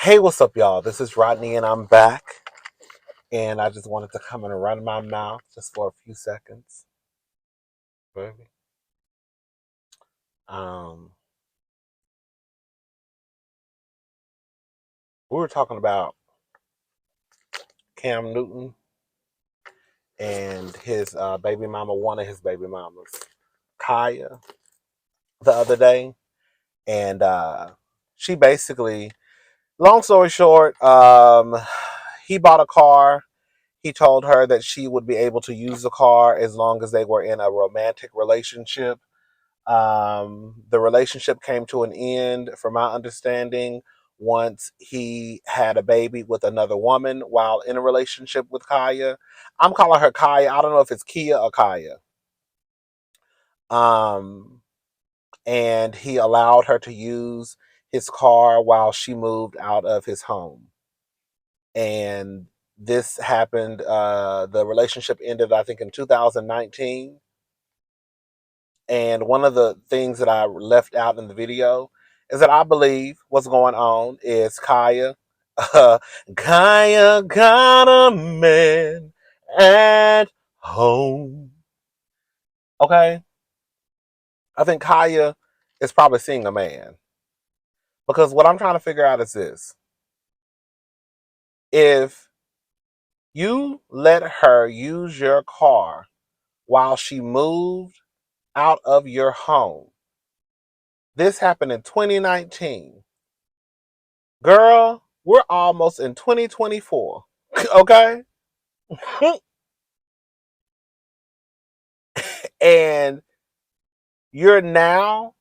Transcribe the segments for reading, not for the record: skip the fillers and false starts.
Hey, what's up, y'all? This is Rodney, and I'm back. And I just wanted to come and run my mouth just for a few seconds, baby. Um, we were talking about Cam Newton and his baby mama, one of his baby mamas, Kaya, the other day, and she basically, long story short, he bought a car. He told her that she would be able to use the car as long as they were in a romantic relationship. The relationship came to an end, from my understanding, once he had a baby with another woman while in a relationship with Kaya. I'm calling her Kaya. I don't know if it's Kia or Kaya. Um, and he allowed her to use his car while she moved out of his home. And this happened, the relationship ended, I think, in 2019. And one of the things that I left out in the video is that I believe what's going on is Kaya. Kaya got a man at home. Okay? I think Kaya is probably seeing a man. Because what I'm trying to figure out is this. If you let her use your car while she moved out of your home, this happened in 2019. Girl, we're almost in 2024. Okay? And you've now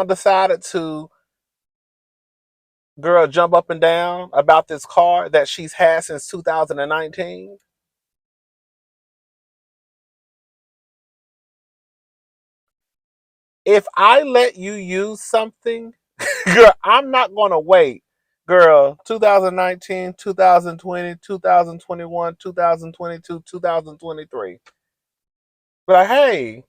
decided to, girl, jump up and down about this car that she's had since 2019. If I let you use something, girl, I'm not going to wait. Girl, 2019, 2020, 2021, 2022, 2023. But like, hey,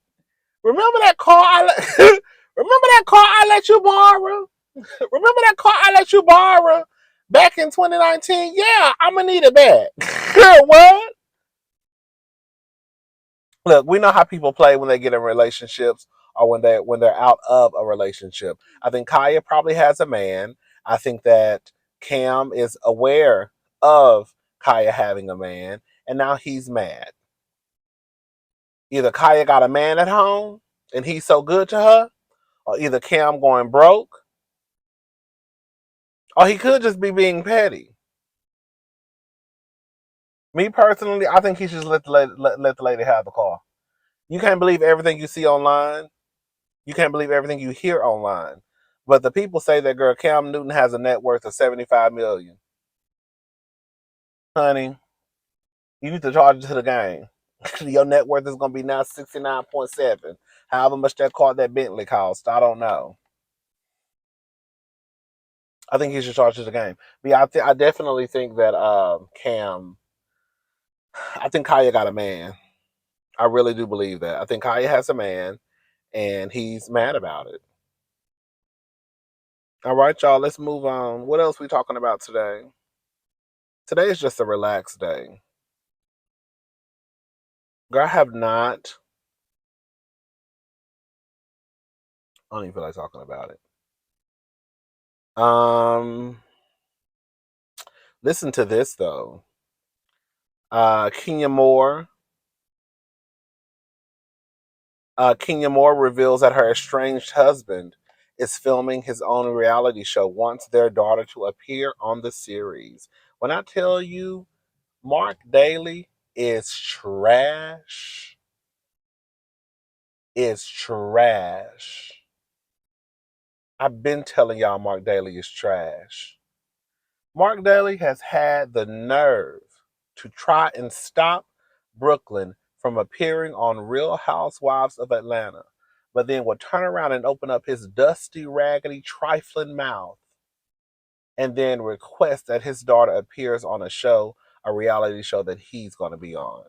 remember that car remember that car I let you borrow? Remember that car I let you borrow back in 2019? Yeah, I'm gonna need it back. Girl, what? Look, we know how people play when they get in relationships or when they're out of a relationship. I think Kaya probably has a man. I think that Cam is aware of Kaya having a man, and now he's mad. Either Kaya got a man at home and he's so good to her, or either Cam going broke, or he could just be being petty. Me personally, I think he should just let the lady have the car. You can't believe everything you see online. You can't believe everything you hear online. But the people say that girl Cam Newton has a net worth of 75 million. Honey, you need to charge it to the game. Your net worth is gonna be now 69.7. However much that Bentley cost, I don't know. I think he should charge it to the game. But yeah, I definitely think that Cam. I think Kaya got a man. I really do believe that. I think Kaya has a man, and he's mad about it. All right, y'all, let's move on. What else we talking about today? Today is just a relaxed day. Girl, I have not. I don't even feel like talking about it. Um, Listen to this though. Kenya Moore. Kenya Moore reveals that her estranged husband is filming his own reality show, wants their daughter to appear on the series. When I tell you, Marc Daly is trash. Is trash. I've been telling y'all Marc Daly is trash. Marc Daly has had the nerve to try and stop Brooklyn from appearing on Real Housewives of Atlanta, but then would turn around and open up his dusty, raggedy, trifling mouth and then request that his daughter appears on a show, a reality show that he's going to be on.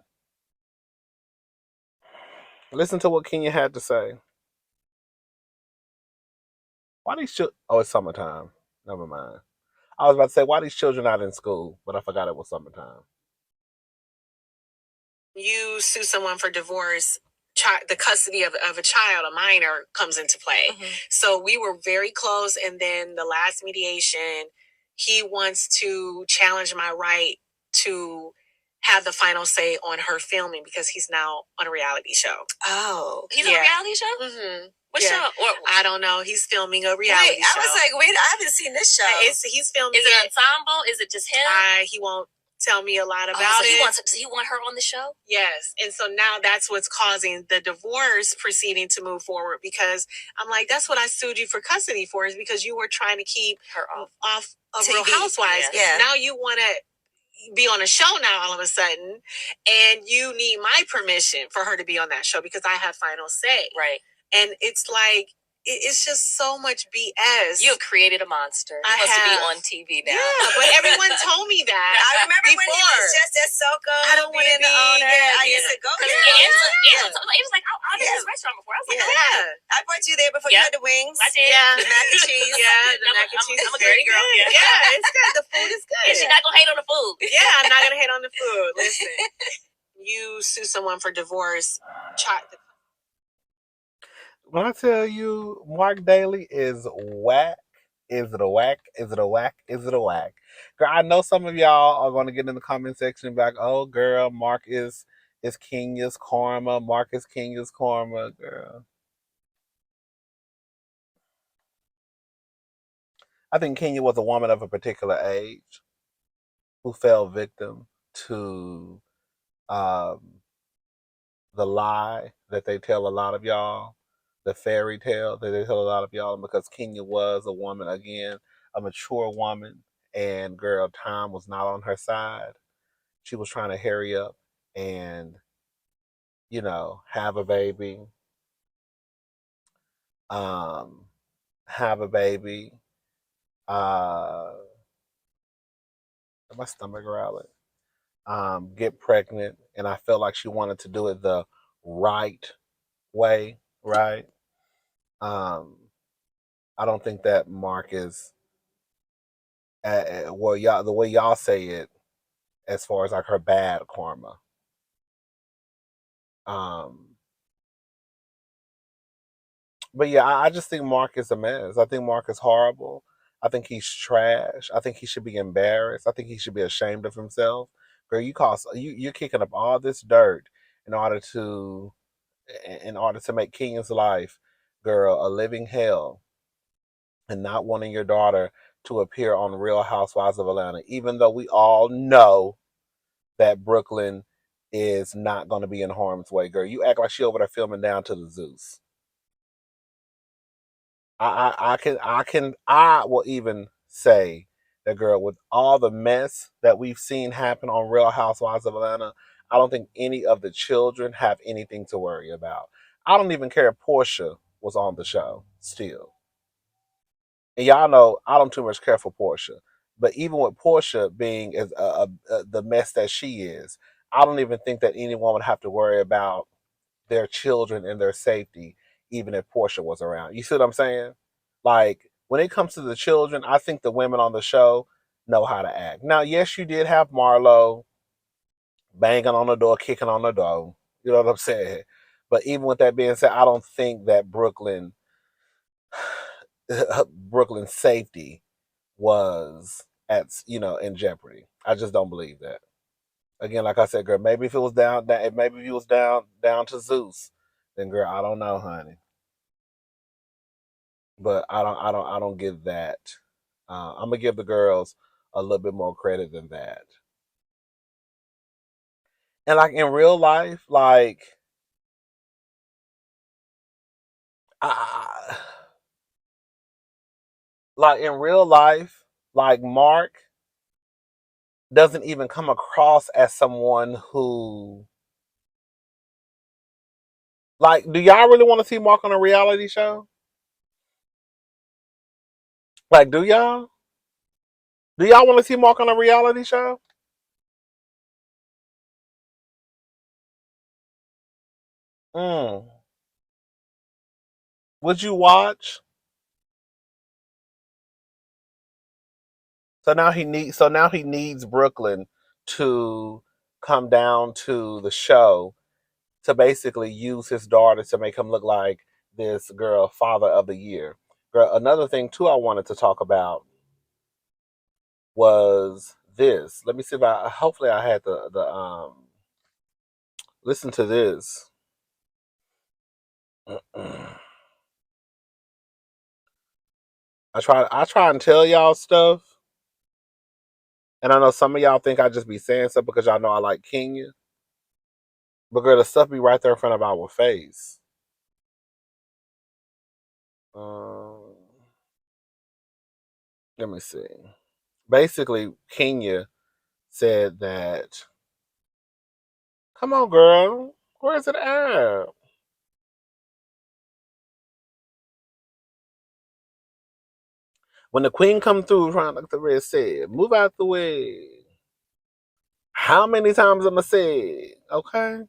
Listen to what Kenya had to say. Why these Oh, it's summertime. Never mind. I was about to say, why these children not in school? But I forgot it was summertime. You sue someone for divorce, the custody of a child, a minor, comes into play. Mm-hmm. So we were very close. And then the last mediation, he wants to challenge my right to have the final say on her filming because he's now on a reality show. Oh. He's on a reality show? Mm-hmm. What show? I don't know. He's filming a reality show. I was like, wait, I haven't seen this show. He's filming. Is it an ensemble? Is it just him? He won't tell me a lot about it. Does he want her on the show? Yes. And so now that's what's causing the divorce proceeding to move forward because I'm like, that's what I sued you for custody for, is because you were trying to keep her off of Real Housewives. Yeah. Now you want to be on a show now all of a sudden, and you need my permission for her to be on that show because I have final say. Right. And it's like, it's just so much BS. You have created a monster. You're supposed to be on TV now. Yeah, but everyone told me that. I remember when he was just at Soko. I don't want to be the owner. Yeah, I used to go there. He was like, I'll do this restaurant before. I was like, I brought you there before you had the wings. I did. Yeah. The mac and cheese. The mac and cheese. I'm a great girl. Yeah, it's good. The food is good. Yeah, she's not going to hate on the food. Yeah, I'm not going to hate on the food. Listen, you sue someone for divorce. When I tell you Marc Daly is whack, is it a whack? Is it a whack? Is it a whack? Girl, I know some of y'all are going to get in the comment section and be like, oh, girl, Marc is Kenya's karma. Marc is Kenya's karma, girl. I think Kenya was a woman of a particular age who fell victim to the lie that they tell a lot of y'all, the fairy tale that they tell a lot of y'all, because Kenya was a woman, again, a mature woman, and girl, time was not on her side. She was trying to hurry up and, have a baby. Have a baby. My stomach growling. Get pregnant, and I felt like she wanted to do it the right way, right? I don't think that Marc is, well, y'all, the way y'all say it, as far as like her bad karma. But yeah, I just think Marc is a mess. I think Marc is horrible. I think he's trash. I think he should be embarrassed. I think he should be ashamed of himself. Girl, you're kicking up all this dirt in order to make Kenya's life, girl, a living hell, and not wanting your daughter to appear on Real Housewives of Atlanta, even though we all know that Brooklyn is not going to be in harm's way, girl. You act like she over there filming Down to the Zeus. I will even say that, girl, with all the mess that we've seen happen on Real Housewives of Atlanta, I don't think any of the children have anything to worry about. I don't even care if Portia was on the show still. And y'all know I don't too much care for Portia. But even with Portia being as the mess that she is, I don't even think that anyone would have to worry about their children and their safety, even if Portia was around. You see what I'm saying? Like, when it comes to the children, I think the women on the show know how to act. Now, yes, you did have Marlo banging on the door, kicking on the door. You know what I'm saying? But even with that being said, I don't think that Brooklyn's safety was in jeopardy. I just don't believe that. Again, like I said, girl, maybe if it was maybe if he was down to Zeus, then girl, I don't know, honey. But I don't give that. I'm gonna give the girls a little bit more credit than that. And like in real life, I, like in real life, like Marc doesn't even come across as someone who, like, do y'all really want to see Marc on a reality show? Like, do y'all? Do y'all want to see Marc on a reality show? Mm. Would you watch? So now he needs Brooklyn to come down to the show to basically use his daughter to make him look like this girl father of the year. Girl, another thing too I wanted to talk about was this. Let me see if I hopefully I had the listen to this. I try and tell y'all stuff, and I know some of y'all think I just be saying stuff because y'all know I like Kenya. But girl, the stuff be right there in front of our face. Um, let me see. Basically, Kenya said that, "Come on, girl, where's it at?" When the queen come through, trying like the red said, "Move out the way." How many times I'ma say, okay?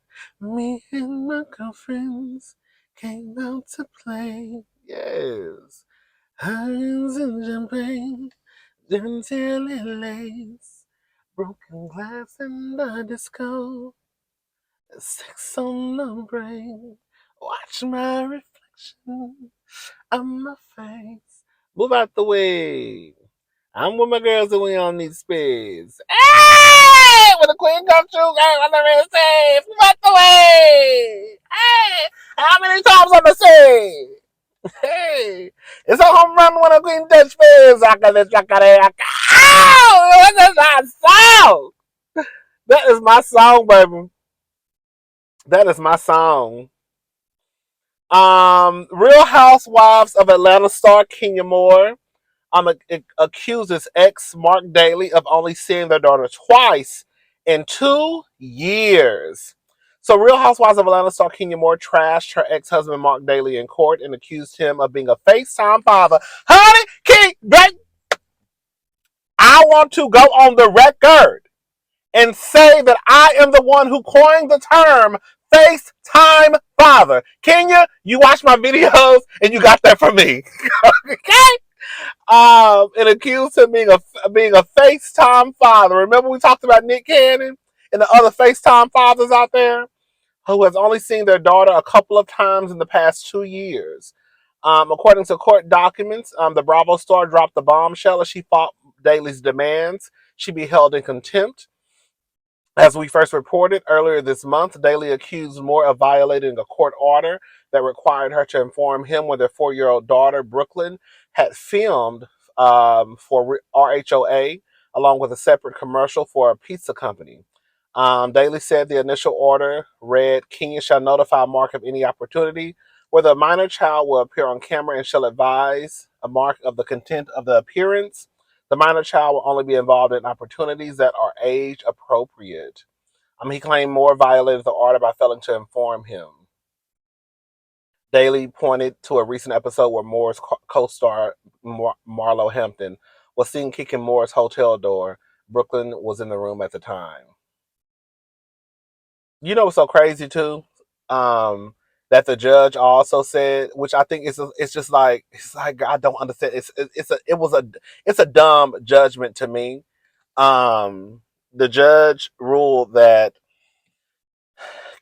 Me and my girlfriends came out to play. Yes. Hands and champagne, gentle lace, broken glass in the disco, sex on the brain. Watch my reflection on my face. Move out the way. I'm with my girls and we on these space. Hey! When the queen comes through, girl, on the red stage. Move out the way. Hey! How many times I'ma say? Hey! It's a home run when a queen touch space. Ow! What is that song? That is my song, baby. That is my song. Real Housewives of Atlanta star Kenya Moore accuses ex Marc Daly of only seeing their daughter twice in 2 years. So, Real Housewives of Atlanta star Kenya Moore trashed her ex husband Marc Daly in court and accused him of being a FaceTime father. Honey, I want to go on the record and say that I am the one who coined the term FaceTime father. Kenya, you watch my videos and you got that from me. Okay? And accused him being a FaceTime father. Remember we talked about Nick Cannon and the other FaceTime fathers out there who has only seen their daughter a couple of times in the past 2 years. According to court documents, the Bravo star dropped the bombshell as she fought Daly's demands. She be held in contempt. As we first reported earlier this month, Daley accused Moore of violating a court order that required her to inform him when their 4-year-old daughter, Brooklyn, had filmed for RHOA along with a separate commercial for a pizza company. Daley said the initial order read, Kenya shall notify Mark of any opportunity where the minor child will appear on camera and shall advise a Mark of the content of the appearance. The minor child will only be involved in opportunities that are age appropriate. He claimed Moore violated the order by failing to inform him. Daley pointed to a recent episode where Moore's co-star Marlo Hampton was seen kicking Moore's hotel door. Brooklyn was in the room at the time. You know what's so crazy too? That the judge also said, which I think it's just like I don't understand. It's a dumb judgment to me. The judge ruled that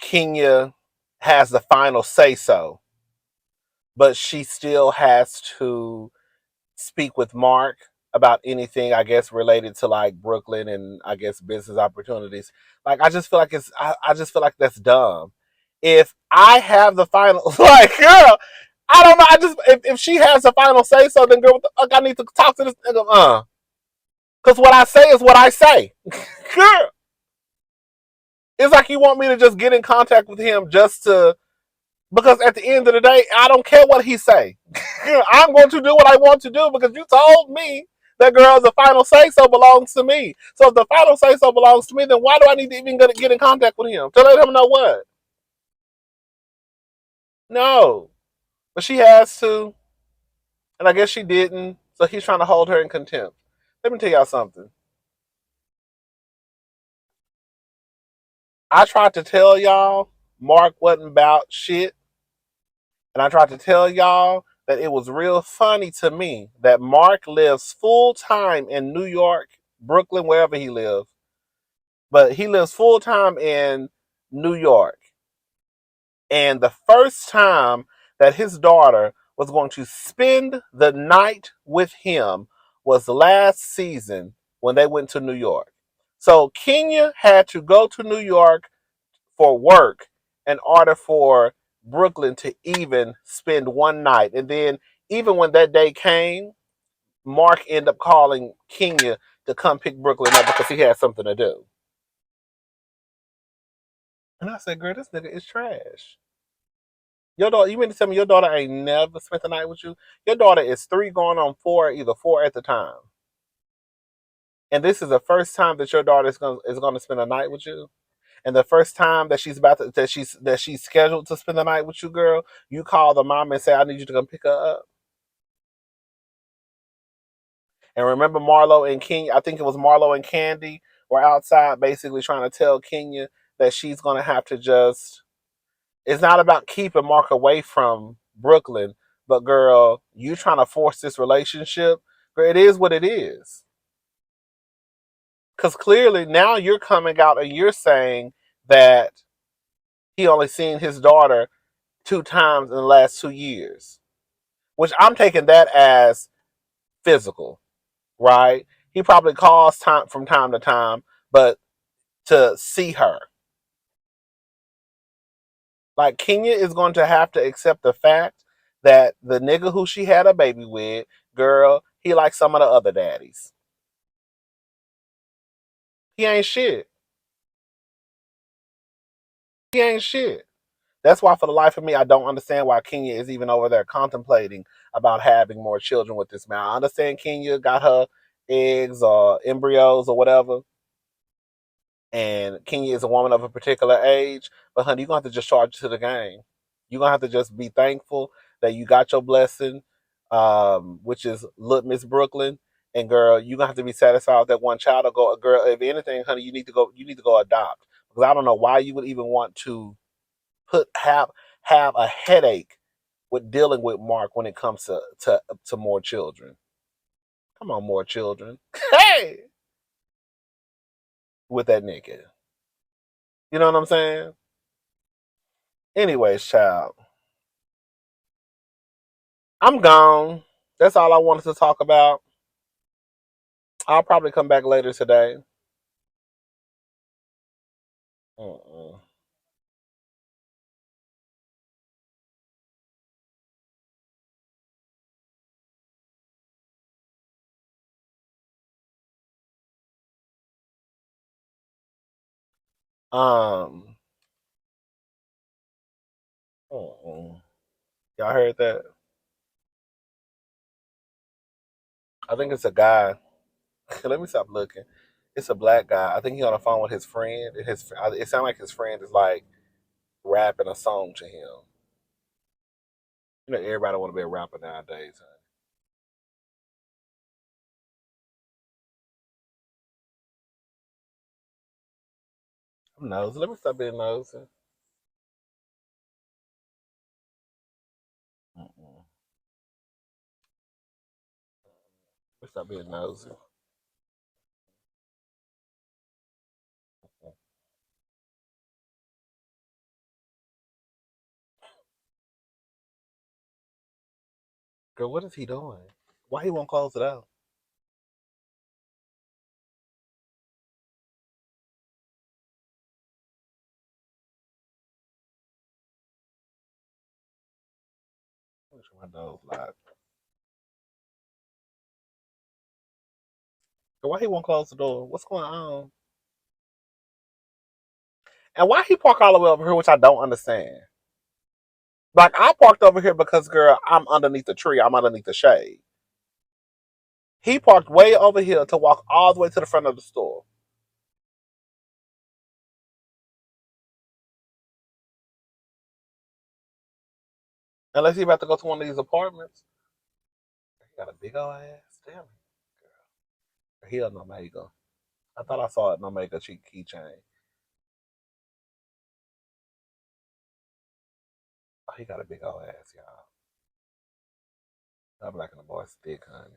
Kenya has the final say so, but she still has to speak with Mark about anything, I guess, related to like Brooklyn and I guess business opportunities. Like I just feel like I just feel like that's dumb. If I have the final like girl, I don't know. I just if she has the final say so, then girl, what the fuck I need to talk to this nigga, because what I say is what I say. Girl. It's like you want me to just get in contact with him just to because at the end of the day, I don't care what he say. I'm going to do what I want to do because you told me that girl, the final say so belongs to me. So if the final say so belongs to me, then why do I need to even get in contact with him to let him know what? No, but she has to, and I guess she didn't. So he's trying to hold her in contempt. Let me tell y'all something. I tried to tell y'all Mark wasn't about shit. And I tried to tell y'all that it was real funny to me that Mark lives full time in New York, Brooklyn, wherever he lives, but he lives full time in New York. And the first time that his daughter was going to spend the night with him was last season when they went to New York. So Kenya had to go to New York for work in order for Brooklyn to even spend one night. And then even when that day came, Mark ended up calling Kenya to come pick Brooklyn up because he had something to do. And I said, girl, this nigga is trash. Your daughter, you mean to tell me your daughter ain't never spent the night with you? Your daughter is 3 going on 4, either 4 at the time. And this is the first time that your daughter is gonna spend a night with you. And the first time that she's scheduled to spend the night with you, girl, you call the mom and say, I need you to come pick her up. And remember Marlo and Kenya, I think it was Marlo and Candy were outside basically trying to tell Kenya that she's gonna have to just, it's not about keeping Mark away from Brooklyn, but girl, you trying to force this relationship, girl, it is what it is. Because clearly now you're coming out and you're saying that he only seen his daughter 2 times in the last 2 years, which I'm taking that as physical, right? He probably calls from time to time, but to see her. Like Kenya is going to have to accept the fact that the nigga who she had a baby with, girl, he like some of the other daddies. He ain't shit. He ain't shit. That's why, for the life of me, I don't understand why Kenya is even over there contemplating about having more children with this man. I understand Kenya got her eggs or embryos or whatever, and Kenya is a woman of a particular age, but honey, you're going to have to just charge to the game. You're going to have to just be thankful that you got your blessing, which is Look Miss Brooklyn. And girl, you're going to have to be satisfied with that one child or go, girl, if anything, honey, you need to go adopt. Because I don't know why you would even want to have a headache with dealing with Mark when it comes to more children. Come on, more children. Hey, with that nigga. You know what I'm saying? Anyways, child, I'm gone. That's all I wanted to talk about. I'll probably come back later today. Mm-mm. Um, mm-mm. Y'all heard that? I think it's a guy. Let me stop looking. It's a black guy. I think he's on the phone with his friend. And it sounds like his friend is like rapping a song to him. You know, everybody want to be a rapper nowadays. Huh? I'm nosy. Let me stop being nosy. Mm-mm. Let me stop being nosy. Girl, what is he doing? Why he won't close it out? Make sure my door's locked. Girl, why he won't close the door? What's going on? And why he park all the way over here, which I don't understand. Like I parked over here because, girl, I'm underneath the tree. I'm underneath the shade. He parked way over here to walk all the way to the front of the store. Unless he about to go to one of these apartments. He got a big old ass. Damn it. He an Omega. I thought I saw an Omega keychain. Oh, he got a big old ass, y'all. I'm liking the boy's thick, honey.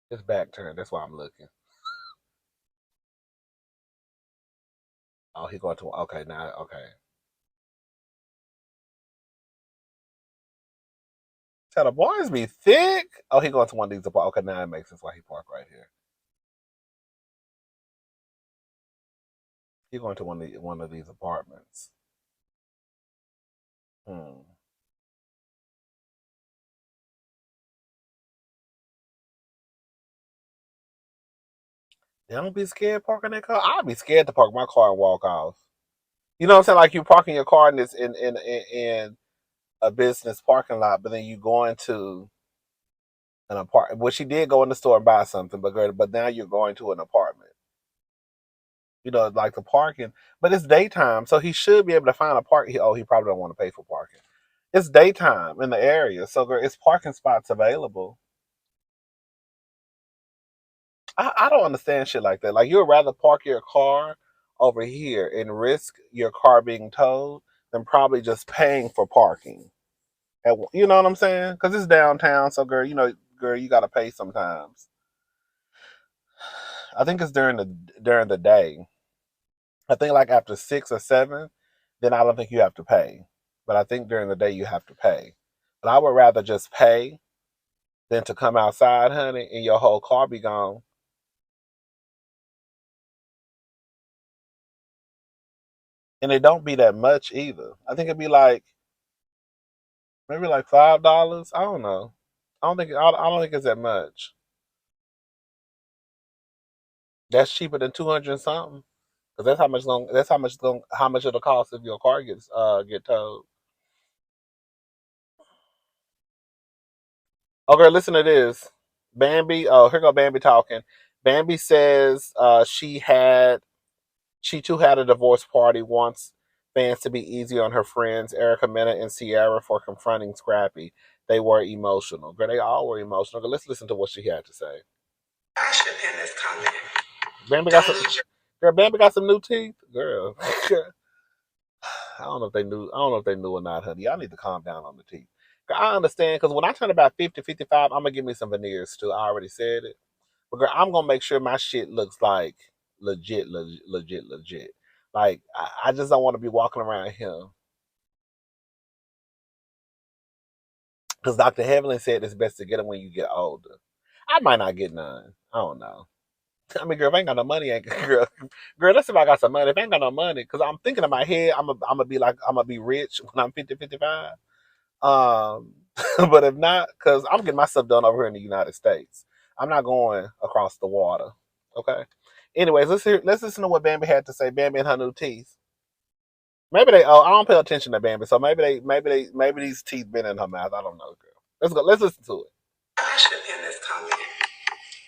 His back turned. That's why I'm looking. Oh, he going to okay now. Okay. Tell the boys be thick. Oh, he going to one of these apartments. Okay, now it makes sense why he parked right here. He going to one of these apartments. Hmm. Don't be scared parking that car. I'd be scared to park my car and walk off. You know what I'm saying? Like you parking your car in this in a business parking lot, but then you go into an apartment. Well, she did go in the store and buy something, but now you're going to an apartment. You know, like the parking, but it's daytime, so he should be able to find a park. Oh, he probably don't want to pay for parking. It's daytime in the area, so girl, it's parking spots available. I don't understand shit like that. Like, you'd rather park your car over here and risk your car being towed than probably just paying for parking. You know what I'm saying? Because it's downtown, so girl, you got to pay sometimes. I think it's during the day. I think like after 6 or 7, then I don't think you have to pay. But I think during the day you have to pay. But I would rather just pay than to come outside, honey, and your whole car be gone. And it don't be that much either. I think it'd be like maybe like $5. I don't know. I don't think it's that much. That's cheaper than 200 and something. Cause how much it'll cost if your car get towed. Okay, listen to this. Bambi. Oh, here go Bambi talking. Bambi says she too had a divorce party, wants fans to be easy on her friends Erica, Mena, and Sierra for confronting Scrappy. They were emotional. Girl, they all were emotional. Girl, let's listen to what she had to say. I should pin this comment. Bambi got girl. Bambi got some new teeth, girl. I don't know if they knew. I don't know if they knew or not, honey. Y'all need to calm down on the teeth. I understand because when I turn about 50, 55, I'm gonna give me some veneers too. I already said it. But girl, I'm gonna make sure my shit looks like legit. Like I just don't want to be walking around here because Dr. Heavenly said it's best to get them when you get older. I might not get none. I don't know. I mean, girl, if I ain't got no money, ain't girl. Let's see if I got some money. If I ain't got no money, because I'm thinking in my head, I'm gonna be rich when I'm 50, 55. Um, but if not, because I'm getting my stuff done over here in the United States. I'm not going across the water. Okay. Anyways, let's listen to what Bambi had to say. Bambi and her new teeth. Maybe they. Oh, I don't pay attention to Bambi, so maybe these teeth been in her mouth. I don't know, girl. Let's go. Let's listen to it. I should have pinned this comment.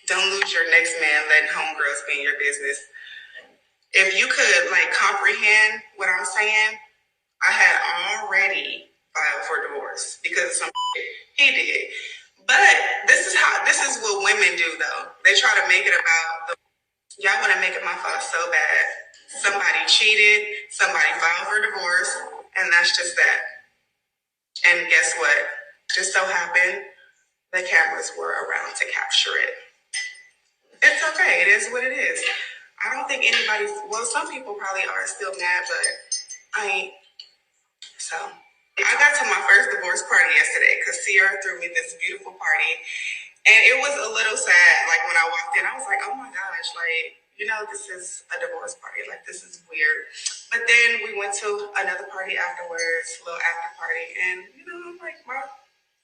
Don't lose your next man letting homegirls be in your business. If you could like comprehend what I'm saying, I had already filed for divorce because of some he did. But this is what women do though. They try to make it about y'all want to make it my fault so bad. Somebody cheated, somebody filed for divorce, and that's just that. And guess what? Just so happened the cameras were around to capture it. It's okay. It is what it is. I don't think anybody's, well, some people probably are still mad, but I ain't. So I got to my first divorce party yesterday because Sierra threw me this beautiful party. And it was a little sad. Like when I walked in, I was like, oh my gosh, like, this is a divorce party. Like, this is weird. But then we went to another party afterwards, a little after party. And, like my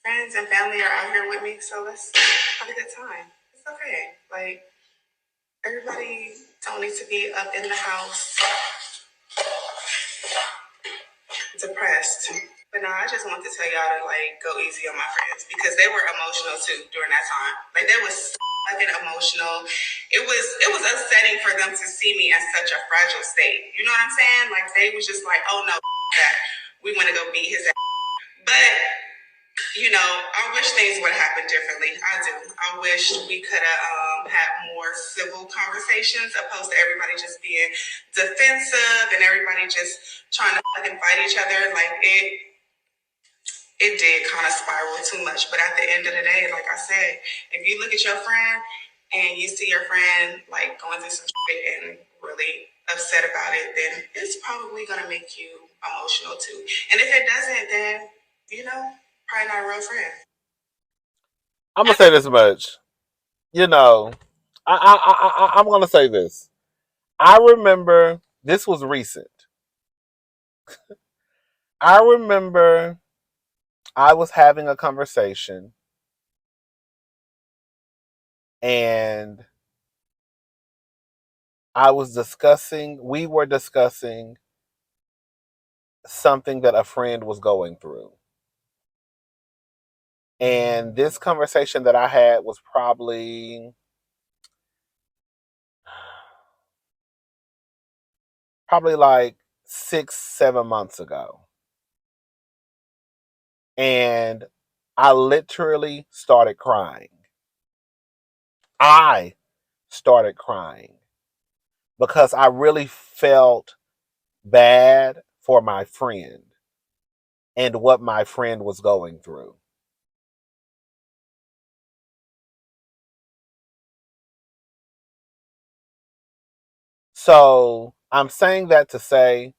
friends and family are out here with me. So let's have a good time. It's okay. Like, everybody don't need to be up in the house depressed. But no, I just want to tell y'all to like go easy on my friends because they were emotional too during that time. Like they was fucking emotional. It was upsetting for them to see me in such a fragile state. You know what I'm saying? Like they was just like, oh no, that we want to go beat his ass. But I wish things would have happened differently. I do. I wish we could have had more civil conversations opposed to everybody just being defensive and everybody just trying to fucking fight each other. Like it did kind of spiral too much. But at the end of the day, like I said, if you look at your friend and you see your friend like going through some shit and really upset about it, then it's probably gonna make you emotional too. And if it doesn't, then probably not a real friend. I'm gonna say this much. You know, I'm gonna say this. I remember this was recent. I remember I was having a conversation and we were discussing something that a friend was going through. And this conversation that I had was probably like 6-7 months ago. And I literally started crying. I started crying because I really felt bad for my friend and what my friend was going through. So I'm saying that to say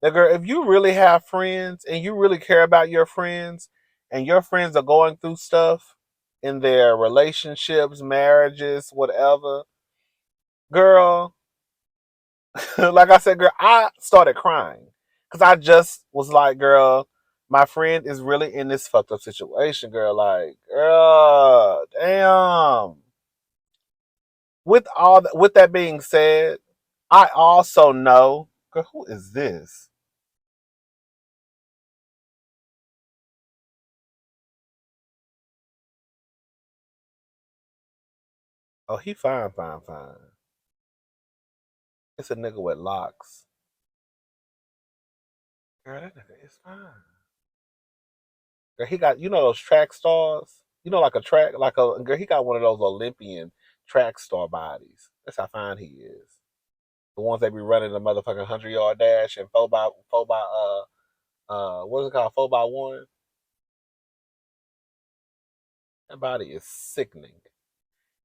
that, girl, if you really have friends and you really care about your friends and your friends are going through stuff in their relationships, marriages, whatever, girl, like I said, girl, I started crying because I just was like, girl, my friend is really in this fucked up situation, girl. Like, girl, damn. With that being said, I also know, girl, who is this? Oh, he fine, fine, fine. It's a nigga with locks. Girl, that nigga is fine. Girl, he got those track stars. Like a track, like a girl. He got one of those Olympian track star bodies. That's how fine he is. The ones that be running the motherfucking 100-yard dash and four by what's it called, 4x1. That body is sickening.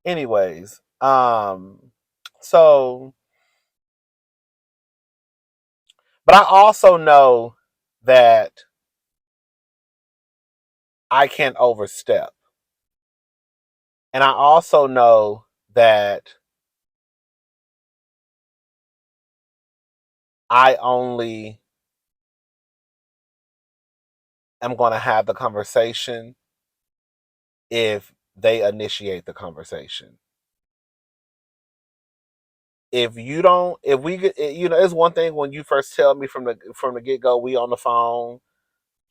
Anyways, so, but I also know that I can't overstep, and I also know that I only am going to have the conversation if they initiate the conversation. If you don't, if we get, it's one thing when you first tell me from the get go, we on the phone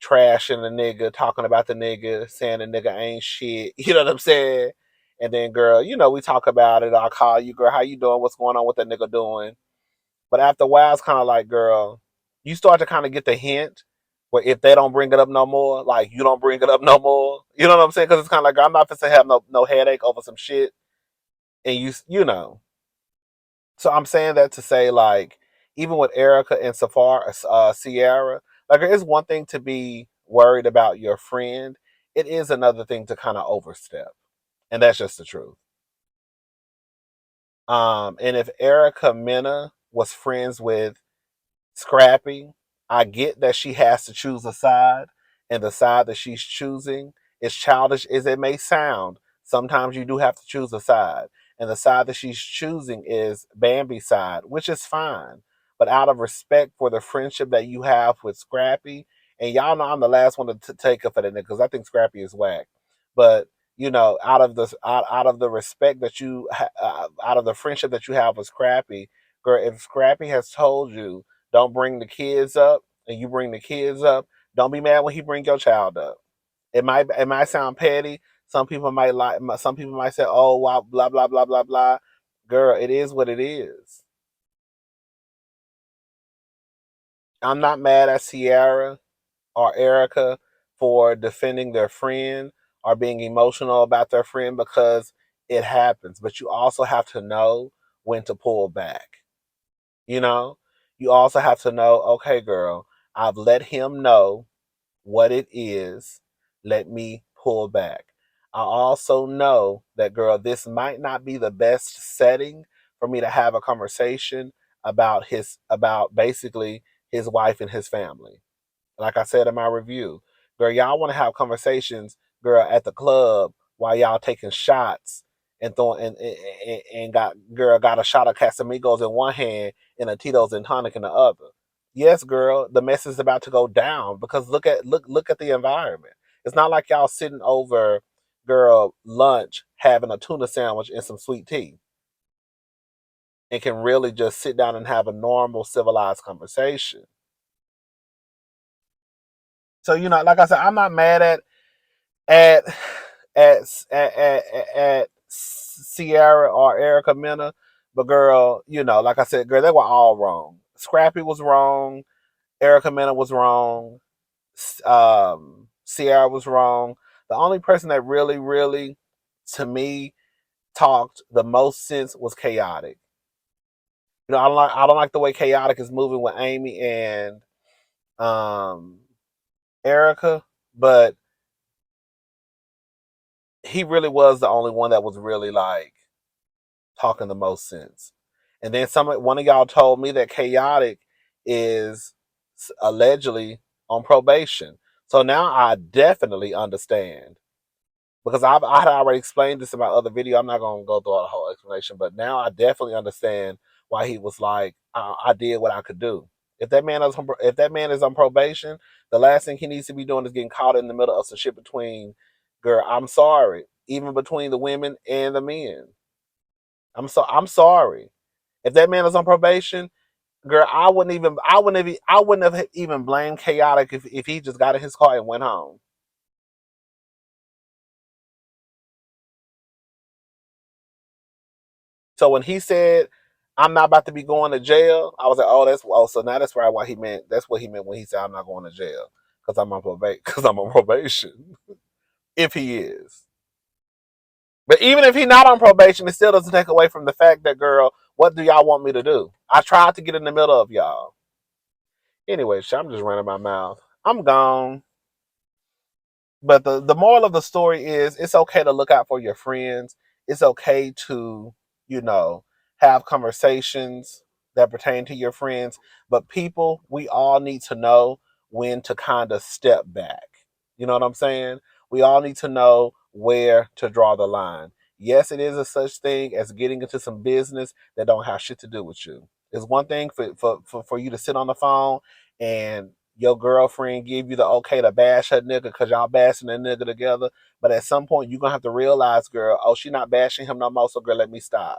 trashing the nigga, talking about the nigga, saying the nigga ain't shit. You know what I'm saying? And then, girl, we talk about it. I'll call you, girl. How you doing? What's going on? What that nigga doing? But after a while, it's kind of like, girl, you start to kind of get the hint where if they don't bring it up no more, like you don't bring it up no more. You know what I'm saying? Because it's kind of like, I'm not going to have no headache over some shit. And you know. So I'm saying that to say, like, even with Erica and Sierra, like, it is one thing to be worried about your friend. It is another thing to kind of overstep. And that's just the truth. And if Erica Mena was friends with Scrappy, I get that she has to choose a side, and the side that she's choosing, as childish as it may sound, sometimes you do have to choose a side. And the side that she's choosing is Bambi's side, which is fine. But out of respect for the friendship that you have with Scrappy, and y'all know I'm the last one to take up for that nigga because I think Scrappy is whack. But out of the respect that out of the friendship that you have with Scrappy, girl, if Scrappy has told you don't bring the kids up, and you bring the kids up, don't be mad when he bring your child up. It might sound petty. Some people might say, "Oh, wow, blah blah blah blah blah." Girl, it is what it is. I'm not mad at Sierra or Erica for defending their friend or being emotional about their friend because it happens. But you also have to know when to pull back. You know, you also have to know, okay, girl, I've let him know what it is, let me pull back. I also know that, girl, this might not be the best setting for me to have a conversation about basically his wife and his family. Like I said in my review, girl, y'all want to have conversations, girl, at the club while y'all taking shots and throwing and got a shot of Casamigos in one hand and a Tito's and tonic in the other. Yes, girl, the mess is about to go down because look at the environment. It's not like y'all sitting over, girl, lunch having a tuna sandwich and some sweet tea and can really just sit down and have a normal civilized conversation. So, like I said, I'm not mad at at at Sierra or Erica Mena, but girl, like I said, girl, they were all wrong. Scrappy was wrong. Erica Mena was wrong. Sierra was wrong. The only person that really, really, to me, talked the most sense was Chaotic. I don't like the way Chaotic is moving with Amy and um Erica, but he really was the only one that was really like talking the most sense. And then one of y'all told me that Chaotic is allegedly on probation. So now I definitely understand because I had already explained this in my other video. I'm not going to go through the whole explanation, but now I definitely understand why he was like, I did what I could do. If that man is on probation, the last thing he needs to be doing is getting caught in the middle of some shit between, girl, I'm sorry, even between the women and the men. I'm sorry. If that man is on probation, girl, I wouldn't have even blamed Chaotic if he just got in his car and went home. So when he said, "I'm not about to be going to jail," I was like, so now that's right. Why he meant that's what he meant when he said, "I'm not going to jail because I'm on probation." Because I'm on probation. If he is, but even if he's not on probation, it still doesn't take away from the fact that, girl, what do y'all want me to do? I tried to get in the middle of y'all. Anyway, I'm just running my mouth. I'm gone. But the moral of the story is it's okay to look out for your friends. It's okay to, you know, have conversations that pertain to your friends. But people, we all need to know when to kind of step back. You know what I'm saying? We all need to know where to draw the line. Yes, it is a such thing as getting into some business that don't have shit to do with you. It's one thing for you to sit on the phone and your girlfriend give you the okay to bash her nigga because y'all bashing that nigga together. But at some point, you're going to have to realize, girl, oh, she not bashing him no more, so girl, let me stop.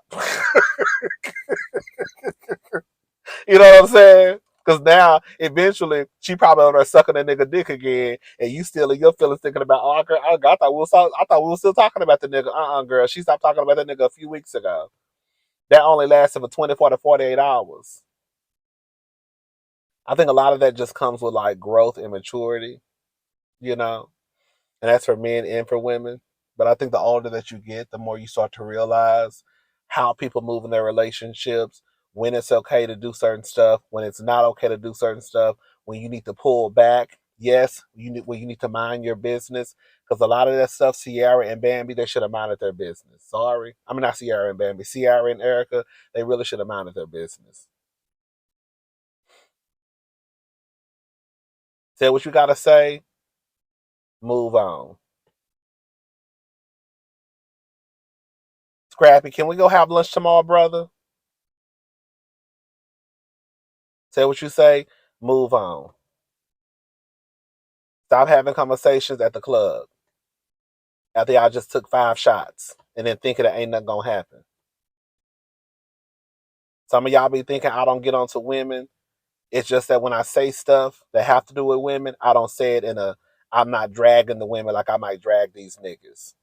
You know what I'm saying? Because now, eventually, she probably on her sucking that nigga dick again, and you still in your feelings thinking about, oh, girl, I thought we were still talking about the nigga. Girl, she stopped talking about that nigga a few weeks ago. That only lasted for 24 to 48 hours. I think a lot of that just comes with like growth and maturity, you know? And that's for men and for women. But I think the older that you get, the more you start to realize how people move in their relationships, when it's okay to do certain stuff, when it's not okay to do certain stuff, when you need to pull back. Yes, when you need to mind your business. Because a lot of that stuff, Sierra and Bambi, they should have minded their business. Sorry. I mean, not Sierra and Bambi. Sierra and Erica, they really should have minded their business. Say what you got to say, move on. Scrappy, can we go have lunch tomorrow, brother? Say what you say, move on. Stop having conversations at the club after y'all just took 5 shots and then thinking that ain't nothing gonna happen. Some of y'all be thinking I don't get onto women. It's just that when I say stuff that have to do with women, I don't say it I'm not dragging the women like I might drag these niggas.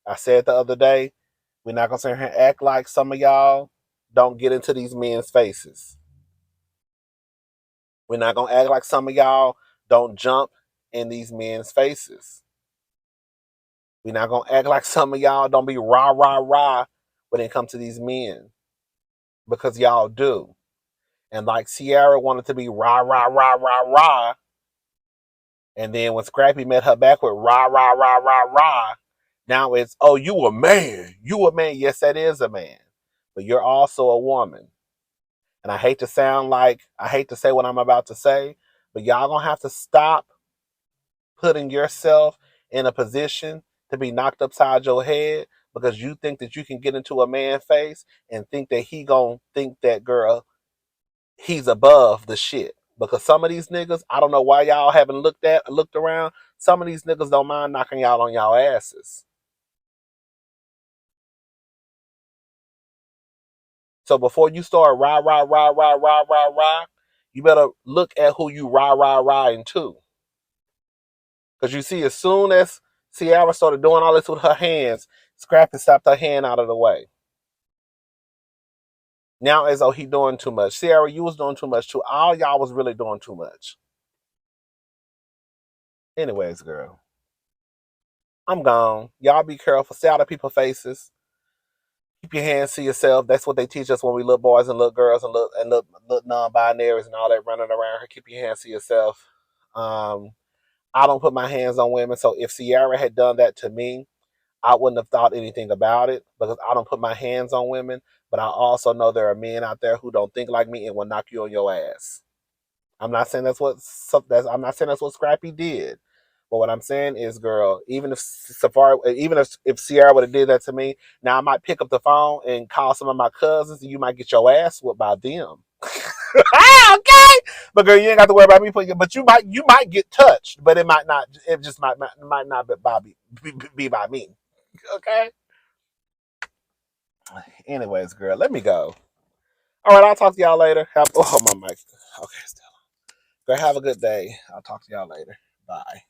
I said the other day, we're not gonna sit here and act like some of y'all don't get into these men's faces. We're not gonna act like some of y'all don't jump in these men's faces. We're not gonna act like some of y'all don't be rah rah rah when it comes to these men, because y'all do. And like Sierra wanted to be rah rah rah rah rah, And then when Scrappy met her back with rah, rah, rah, rah, rah, now it's, oh, you a man. You a man. Yes, that is a man. But you're also a woman. And I hate to say what I'm about to say, but y'all gonna have to stop putting yourself in a position to be knocked upside your head because you think that you can get into a man's face and think that he gonna think that, girl, he's above the shit. Because some of these niggas, I don't know why y'all haven't looked around. Some of these niggas don't mind knocking y'all on y'all asses. So before you start rah, rah, rah, rah, rah, rah, rah, you better look at who you rah, rah, rah into. Because you see, as soon as Ciara started doing all this with her hands, Scrappy slapped her hand out of the way. Now as though he doing too much. Ciara, you was doing too much too. All y'all was really doing too much. Anyways, girl, I'm gone. Y'all be careful. Stay out of people's faces. Keep your hands to yourself. That's what they teach us when we little boys and little girls and little non-binaries and all that running around here. Keep your hands to yourself. I don't put my hands on women. So if Ciara had done that to me, I wouldn't have thought anything about it because I don't put my hands on women. But I also know there are men out there who don't think like me and will knock you on your ass. I'm not saying that's what Scrappy did. But what I'm saying is, girl, even if Ciara would have did that to me, now I might pick up the phone and call some of my cousins, and you might get your ass whooped by them. Okay, but girl, you ain't got to worry about me putting. But you might get touched, but it might not. It just might not be by me. Okay. Anyways, girl, let me go. All right, I'll talk to y'all later. My mic. Okay, still. Girl, have a good day. I'll talk to y'all later. Bye.